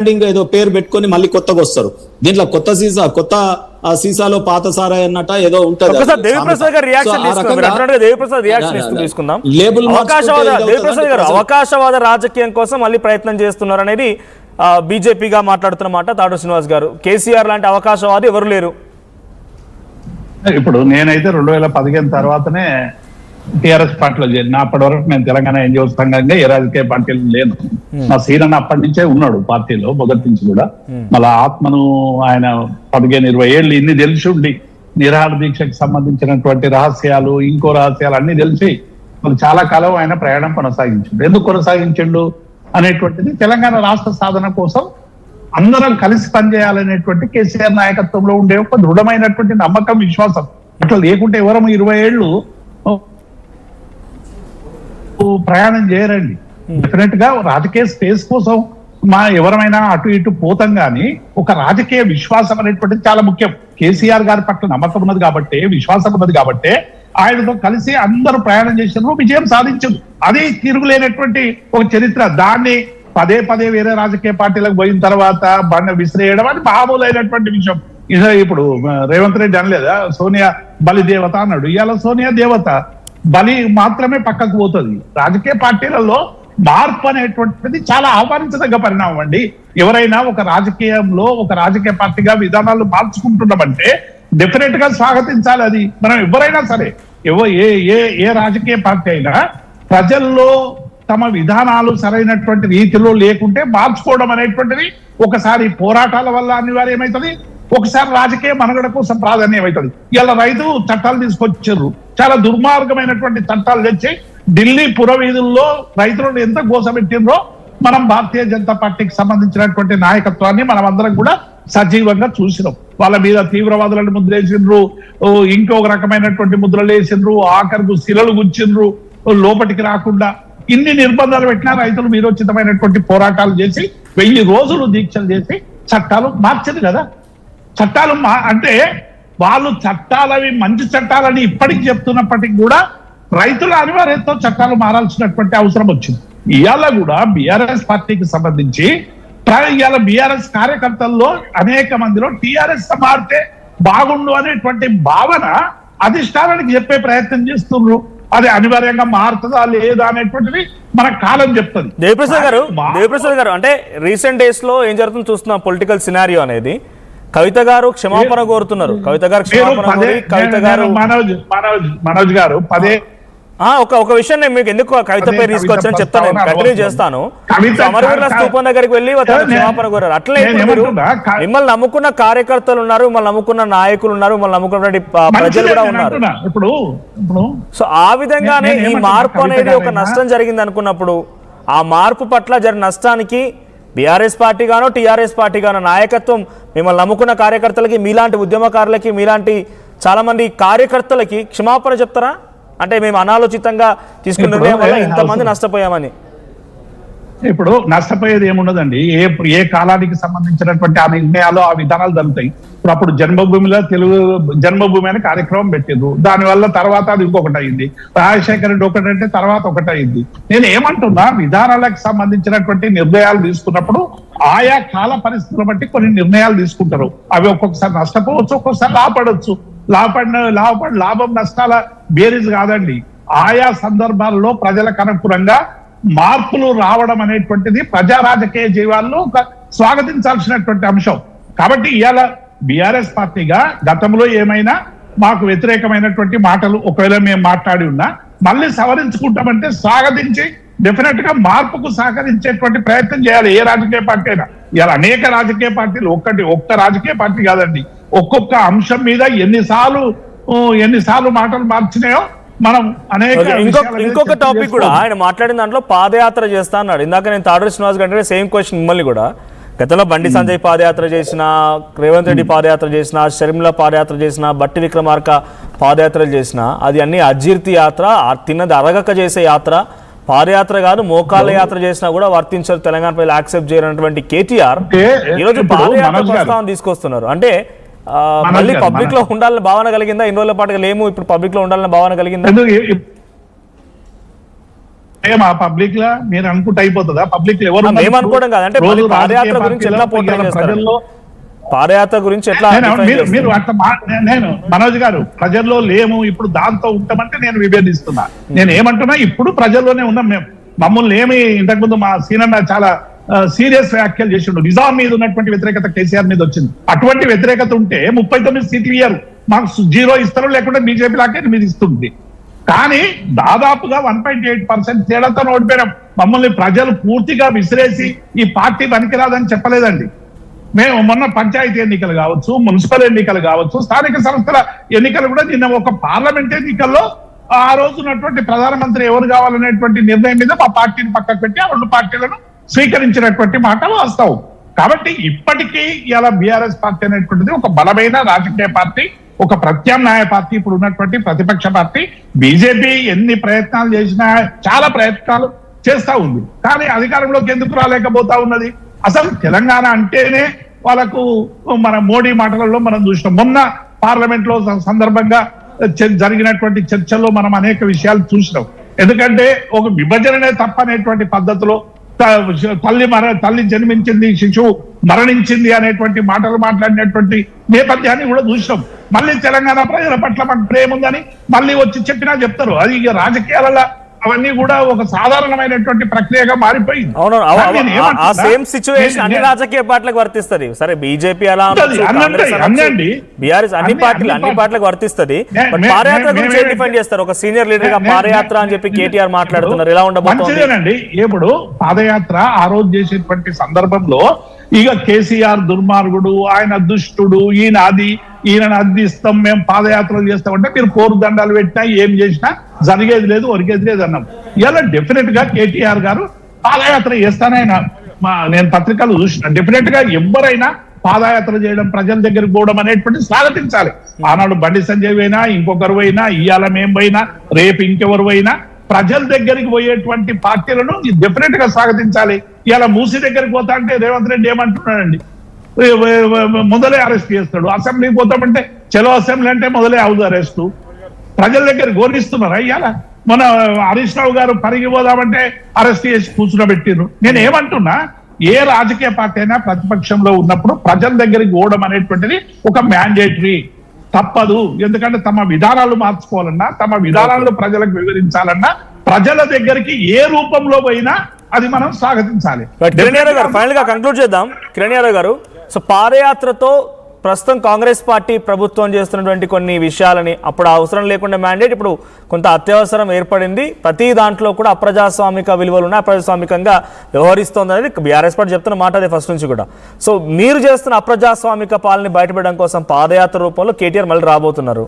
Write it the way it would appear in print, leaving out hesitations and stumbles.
ఏదో పేరు పెట్టుకొని మళ్ళీ కొత్తగా వస్తారు. దీంట్లో కొత్త సీసాలో పాత సారాయి అన్నట్ట ఏదో ఉంటది. అవకాశవాద రాజకీయం కోసం మళ్ళీ ప్రయత్నం చేస్తున్నారు అనేది బీజేపీగా మాట్లాడుతున్నమాట తాడు శ్రీనివాస్ గారు. కేసీఆర్ లాంటి అవకాశవాది ఎవరు లేరు. ఇప్పుడు నేనైతే 2015 తర్వాతనే టీఆర్ఎస్ పార్టీలో చేరిన. అప్పటి వరకు నేను తెలంగాణ ఎన్జిఓ సంఘంగా ఏ రాజకీయ పార్టీలు లేను. మా సీరన్న అప్పటి నుంచే ఉన్నాడు పార్టీలో మొదటి నుంచి కూడా. మళ్ళా ఆత్మను ఆయన 15-20 ఏళ్ళు ఇన్ని తెలిసి ఉండి నిరాహార దీక్షకు సంబంధించినటువంటి రహస్యాలు ఇంకో రహస్యాలు అన్ని తెలిసి మరి చాలా కాలం ఆయన ప్రయాణం కొనసాగించిండు. ఎందుకు కొనసాగించిండు అనేటువంటిది తెలంగాణ రాష్ట్ర సాధన కోసం అందరం కలిసి పనిచేయాలనేటువంటి కేసీఆర్ నాయకత్వంలో ఉండే ఒక దృఢమైనటువంటి నమ్మకం, విశ్వాసం. ఇట్లా లేకుంటే ఎవరము 20 ఏళ్ళు ప్రయాణం చేయరండి. డెఫినెట్ గా రాజకీయ స్పేస్ కోసం ఎవరమైనా అటు ఇటు పోతాం కానీ ఒక రాజకీయ విశ్వాసం అనేటువంటిది చాలా ముఖ్యం. కేసీఆర్ గారి పట్ల నమ్మకం ఉన్నది కాబట్టి, విశ్వాసం ఉన్నది కాబట్టి ఆయనతో కలిసి అందరూ ప్రయాణం చేసినారు, విజయం సాధించారు. అది తిరుగులేనటువంటి ఒక చరిత్ర. దాన్ని పదే పదే వేరే రాజకీయ పార్టీలకు పోయిన తర్వాత బండ విసిరేయడం అది మామూలైనటువంటి విషయం. ఇప్పుడు రేవంత్ రెడ్డి అనలేదా సోనియా బలి దేవత అన్నాడు. ఇవాళ సోనియా దేవత, బలి మాత్రమే పక్కకు పోతుంది. రాజకీయ పార్టీలలో మార్పు అనేటువంటిది చాలా ఆహ్వానించదగ్గ పరిణామం అండి. ఎవరైనా ఒక రాజకీయంలో ఒక రాజకీయ పార్టీగా విధానాలు మార్చుకుంటున్నామంటే డెఫినెట్ గా స్వాగతించాలి. అది మనం ఎవరైనా సరే, ఏ రాజకీయ పార్టీ అయినా ప్రజల్లో తమ విధానాలు సరైనటువంటి రీతిలో లేకుంటే మార్చుకోవడం అనేటువంటిది ఒకసారి పోరాటాల వల్ల అనివార్యమవుతుంది, ఒకసారి రాజకీయ మనుగడ కోసం ప్రాధాన్యం అవుతుంది. ఇలా రైతు చట్టాలు తీసుకొచ్చారు, చాలా దుర్మార్గమైనటువంటి చట్టాలు తెచ్చి ఢిల్లీ పురవీధుల్లో రైతులను ఎంత గోసపెట్టిండ్రో మనం భారతీయ జనతా పార్టీకి సంబంధించినటువంటి నాయకత్వాన్ని మనం అందరం కూడా సజీవంగా చూసినాం. వాళ్ళ మీద తీవ్రవాదులను ముద్రేసిండ్రు, ఇంకొక రకమైనటువంటి ముద్రలు వేసిండ్రు, ఆఖరుకు శిలలు గుంచిండ్రు, లోపలికి రాకుండా ఇన్ని నిర్బంధాలు పెట్టినా రైతులు వీరోచితమైనటువంటి పోరాటాలు చేసి 1000 రోజులు దీక్షలు చేసి చట్టాలు మార్చింది కదా. చట్టాలు అంటే వాళ్ళు చట్టాలవి మంచి చట్టాలని ఇప్పటికి చెప్తున్నప్పటికీ కూడా రైతుల అనివార్యతతో చట్టాలు మారాల్సినటువంటి అవసరం వచ్చింది. ఇవాళ కూడా బీఆర్ఎస్ పార్టీకి సంబంధించి ఇవాళ బీఆర్ఎస్ కార్యకర్తల్లో అనేక మందిలో టీఆర్ఎస్ మారితే బాగుండు అనేటువంటి భావన అధిష్టానానికి చెప్పే ప్రయత్నం చేస్తున్నారు. అది అనివార్యంగా మారుతుందా లేదా అనేటువంటిది మన కాలం చెప్తుంది. దేవిప్రసాద్ గారు అంటే రీసెంట్ డేస్ లో ఏం జరుగుతుందో చూస్తున్నాం పొలిటికల్ సినారియో అనేది. కవిత గారు క్షమాపణ కోరుతున్నారు. కవిత గారు మనోజ్ గారు ఒక విషయం నేను మీకు ఎందుకు కవిత పేరు తీసుకొచ్చని చెప్తాను, నేను కంటిన్యూ చేస్తాను. అమరవీరుల స్తూపం దగ్గరికి వెళ్ళి క్షమాపణ కోరారు. అట్లే మిమ్మల్ని నమ్ముకున్న కార్యకర్తలు ఉన్నారు, మిమ్మల్ని నమ్ముకున్న నాయకులు ఉన్నారు, మిమ్మల్ని నమ్ముకున్నటువంటి ప్రజలు కూడా ఉన్నారు. సో ఆ విధంగానే ఈ మార్పు అనేది ఒక నష్టం జరిగింది అనుకున్నప్పుడు ఆ మార్పు పట్ల జరిగిన నష్టానికి బీఆర్ఎస్ పార్టీ గానో టీఆర్ఎస్ పార్టీ గానో నాయకత్వం మిమ్మల్ని నమ్ముకున్న కార్యకర్తలకి, మీలాంటి ఉద్యమకారులకి, మీలాంటి చాలా మంది కార్యకర్తలకి క్షమాపణ చెప్తారా? అంటే మేము అనాలోచితంగా తీసుకున్న నిర్ణయం వల్ల ఇంతమంది నష్టపోయామని. ఇప్పుడు నష్టపోయేది ఏమున్నదండి. ఏ కాలానికి సంబంధించినటువంటి ఆ నిర్ణయాలు, ఆ విధానాలు జరుగుతాయి. ఇప్పుడు అప్పుడు జన్మభూమిలో తెలుగు జన్మభూమి అనే కార్యక్రమం పెట్టిండ్రు. దానివల్ల తర్వాత అది ఇంకొకటి అయింది. రాజశేఖర రెడ్డి ఒకటంటే తర్వాత ఒకటి అయింది. నేను ఏమంటున్నా, విధానాలకు సంబంధించినటువంటి నిర్ణయాలు తీసుకున్నప్పుడు ఆయా కాల పరిస్థితులను బట్టి కొన్ని నిర్ణయాలు తీసుకుంటారు. అవి ఒక్కొక్కసారి నష్టపోవచ్చు, ఒక్కొక్కసారి లాభపడవచ్చు. లాభం నష్టాల బేరీజ్ కాదండి. ఆయా సందర్భాల్లో ప్రజలకు అనుకూలంగా మార్పులు రావడం అనేటువంటిది ప్రజా రాజకీయ జీవాల్లో స్వాగతించాల్సినటువంటి అంశం. కాబట్టి ఇవాళ బీఆర్ఎస్ పార్టీగా గతంలో ఏమైనా మాకు వ్యతిరేకమైనటువంటి మాటలు ఒకవేళ మేము మాట్లాడి ఉన్నా మళ్ళీ సవరించుకుంటామంటే స్వాగతించి డెఫినెట్ గా మార్పుకు సహకరించేటువంటి ప్రయత్నం చేయాలి ఏ రాజకీయ పార్టీ అయినా. ఇవాళ అనేక రాజకీయ పార్టీలు, ఒక్క రాజకీయ పార్టీ కాదండి, ఒక్కొక్క అంశం మీద ఎన్నిసార్లు మాటలు మార్చినాయో మనం అనేక. ఇంకొక టాపిక్ కూడా ఆయన మాట్లాడిన దాంట్లో పాదయాత్ర చేస్తా అన్నాడు. ఇందాక నేను తాడు శ్రీనివాస్ గంటే సేమ్ క్వశ్చన్ మిమ్మల్ని కూడా. గతంలో బండి సంజయ్ పాదయాత్ర చేసిన, రేవంత్ రెడ్డి పాదయాత్ర చేసిన, షర్మిల పాదయాత్ర చేసిన, బట్టి విక్రమార్క పాదయాత్రలు చేసిన, అది అన్ని అజీర్తి యాత్ర, తిన్నది అరగక చేసే యాత్ర, పాదయాత్ర కాదు మోకాళ్ళ యాత్ర చేసినా కూడా వర్తించారు. తెలంగాణ ప్రజలు యాక్సెప్ట్ చేయనటువంటి కేటీఆర్ ఈరోజు పాదయాత్ర ప్రస్తావన తీసుకొస్తున్నారు. అంటే మళ్ళీ పబ్లిక్ లో ఉండాలని భావన కలిగిందా? ఇన్ని రోజుల పాటుగా లేము, ఇప్పుడు పబ్లిక్ లో ఉండాలని భావన కలిగిందా? ఏమా పబ్లిక్ లా మీరు అనుకుంటే అయిపోతుందా? పబ్లిక్ ఎవరు ఉన్నారు? మేము అనుకోవడం కాదు. అంటే రోజు పాదయాత్ర రాజకీయ గురించి ఎట్లా పార్టీలలో పోటీ చేస్తారు? ప్రజల్లో పాదయాత్ర గురించి ఎట్లా మీరు అట్లా నేను మనోజ్ గారు ప్రజల్లో లేము ఇప్పుడు దాంతో ఉంటామంటే నేను విభేదిస్తున్నా. నేను ఏమంటున్నా ఇప్పుడు ప్రజల్లోనే ఉన్నాం మేము. మమ్మల్ని ఏమి ఇంతకుముందు మా సీనన్న చాలా సీరియస్ వ్యాఖ్యలు చేసిండు. నిజాం మీద ఉన్నటువంటి వ్యతిరేకత కేసీఆర్ మీద వచ్చింది. అటువంటి వ్యతిరేకత ఉంటే 39 సీట్లు ఇయ్యారు, మాకు 0 ఇస్తారు, లేకుంటే బీజేపీ లాగే 8 ఇస్తుంది. కానీ దాదాపుగా 1.8% తేడాతో ఓడిపోయినాం. మమ్మల్ని ప్రజలు పూర్తిగా విసిరేసి ఈ పార్టీ పనికిరాదని చెప్పలేదండి. మేము మొన్న పంచాయతీ ఎన్నికలు కావచ్చు, మున్సిపల్ ఎన్నికలు కావచ్చు, స్థానిక సంస్థల ఎన్నికలు కూడా నిన్న ఒక పార్లమెంట్ ఎన్నికల్లో ఆ రోజు ఉన్నటువంటి ప్రధానమంత్రి ఎవరు కావాలనేటువంటి నిర్ణయం మీద మా పార్టీని పక్కకు పెట్టి ఆ 2 పార్టీలను స్వీకరించినటువంటి మాట వాస్తవం. కాబట్టి ఇప్పటికీ ఇలా బీఆర్ఎస్ పార్టీ అనేటువంటిది ఒక బలమైన రాజకీయ పార్టీ, ఒక ప్రత్యామ్నాయ పార్టీ, ఇప్పుడు ఉన్నటువంటి ప్రతిపక్ష పార్టీ. బీజేపీ ఎన్ని ప్రయత్నాలు చేసినా చాలా ప్రయత్నాలు చేస్తా ఉంది, కానీ అధికారంలోకి ఎందుకు రాలేకపోతా ఉన్నది? అసలు తెలంగాణ అంటేనే వాళ్ళకు మన మోడీ మాటలలో మనం చూసినాం. మొన్న పార్లమెంట్ లో సందర్భంగా జరిగినటువంటి చర్చల్లో మనం అనేక విషయాలు చూసినాం. ఎందుకంటే ఒక విభజననే తప్పనేటువంటి పద్ధతిలో తల్లి జన్మించింది, శిశువు మరణించింది అనేటువంటి మాటలు మాట్లాడినటువంటి నేపథ్యాన్ని కూడా చూసినాం. మళ్ళీ తెలంగాణ ప్రజల పట్ల మాకు ప్రేమ ఉందని మళ్ళీ వచ్చి చెప్పినా చెప్తారు. అది ఇక రాజకీయాలలో అవన్నీ కూడా ఒక సాధారణమైనటువంటి ప్రక్రియగా మారిపోయింది. ఆ సేమ్ సిచ్యువేషన్ అన్ని రాజకీయ పార్టీలకు వర్తిస్తుంది. సరే బీజేపీ అలా బీఆర్ఎస్ అన్ని పార్టీలకు వర్తిస్తుంది. పాదయాత్ర గురించి డిఫైన్ చేస్తారు. ఒక సీనియర్ లీడర్ గా పాదయాత్ర అని చెప్పి కేటీఆర్ మాట్లాడుతున్నారు. ఎలా ఉండబోతుందండి? ఇప్పుడు పాదయాత్ర ఆ రోజు చేసేటువంటి సందర్భంలో ఇక కేసీఆర్ దుర్మార్గుడు, ఆయన దుష్టుడు, ఈయన అద్దిస్తాం, మేము పాదయాత్రలు చేస్తామంటే మీరు పోరు దండాలు పెట్టినా ఏం చేసినా జరిగేది లేదు, ఒరిగేది లేదు అన్నాం. ఇలా డెఫినెట్ గా కేటీఆర్ గారు పాదయాత్ర చేస్తానైనా నేను పత్రికలు చూసిన. డెఫినెట్ గా ఎవరైనా పాదయాత్ర చేయడం, ప్రజల దగ్గరికి పోవడం అనేటువంటి స్వాగతించాలి. ఆనాడు బండి సంజయ్ అయినా, ఇంకొకరు అయినా, ఇవాళ మేము పోయినా, రేపు ఇంకెవరు అయినా ప్రజల దగ్గరికి పోయేటువంటి పార్టీలను డెఫినెట్ గా స్వాగతించాలి. ఇలా మూసి దగ్గరికి పోతా అంటే రేవంత్ రెడ్డి ఏమంటున్నాడండి, మొదలే అరెస్ట్ చేస్తాడు. అసెంబ్లీకి పోతామంటే చలో అసెంబ్లీ అంటే మొదలే అవుదు అరెస్టు. ప్రజల దగ్గర గౌరవిస్తున్నారా? ఇవాళ మన హరీష్ రావు గారు పరిగి పోదామంటే అరెస్ట్ చేసి కూర్చునబెట్టిర్రు. నేను ఏమంటున్నా, ఏ రాజకీయ పార్టీ అయినా ప్రతిపక్షంలో ఉన్నప్పుడు ప్రజల దగ్గరికి పోవడం అనేటువంటిది ఒక మ్యాండేటరీ, తప్పదు. ఎందుకంటే తమ విధానాలు మార్చుకోవాలన్నా, తమ విధానాలను ప్రజలకు వివరించాలన్నా ప్రజల దగ్గరికి ఏ రూపంలో పోయినా అది మనం స్వాగతించాలి. కిరణ్ యాదవ్ గారు, ఫైనల్ గా కంక్లూడ్ చేద్దాం. కిరణ్ యాదవ్ గారు, సో పాదయాత్రతో ప్రస్తుతం కాంగ్రెస్ పార్టీ ప్రభుత్వం చేస్తున్నటువంటి కొన్ని విషయాలని, అప్పుడు అవసరం లేకుండా మ్యాండేట్, ఇప్పుడు కొంత అత్యవసరం ఏర్పడింది, ప్రతి దాంట్లో కూడా అప్రజాస్వామిక విలువలు ఉన్నాయి, అప్రజాస్వామికంగా వ్యవహరిస్తోంది అనేది బీఆర్ఎస్ పార్టీ చెప్తున్న మాట అదే ఫస్ట్ నుంచి కూడా. సో మీరు చేస్తున్న అప్రజాస్వామిక పాలన బయటపడడం కోసం పాదయాత్ర రూపంలో కేటీఆర్ మళ్ళీ రాబోతున్నారు.